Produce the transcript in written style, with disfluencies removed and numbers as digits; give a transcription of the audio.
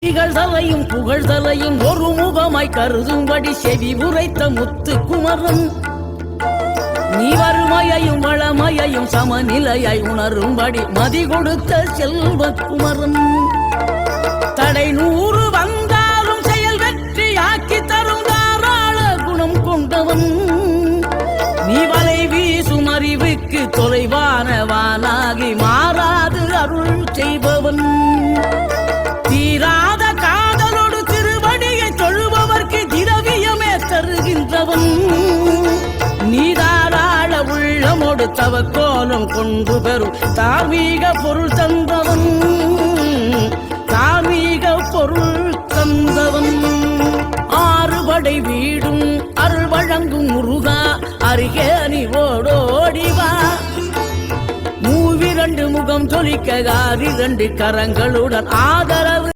இகழ்தலையும் புகழ்தலையும் ஒரு முகமாய் கருதும்படி செவி உரைத்த முத்து குமரன் நீ வறுமையையும் வளமையையும் சமநிலையை உணரும்படி மதி கொடுத்த செல்வ குமரன் தடை 100 வந்தாலும் செயல் வெற்றியாக்கி தரும் தாராள குணம் கொண்டவன் நீ வலை வீசும் அறிவுக்கு தொலைவான வானாகி மாறாது அருள் செய்பவன் தீராத காதலோடு திருவடியை தொழுபவர்க்கு திரவியமே தருகின்றவன் நீதாராள உள்ளமோடு தவக்கோலம் கொண்டு பெறும் தார்மீக பொருள் தந்தவன் தார்மீக பொருள் தந்தவன் ஆறுபடை வீடும் அருள் வழங்கும் முருகா அருகே நீ ஓடோடிவா மூவிரண்டு முகம் ஜொலிக்க 2 கரங்களுடன் ஆதரவு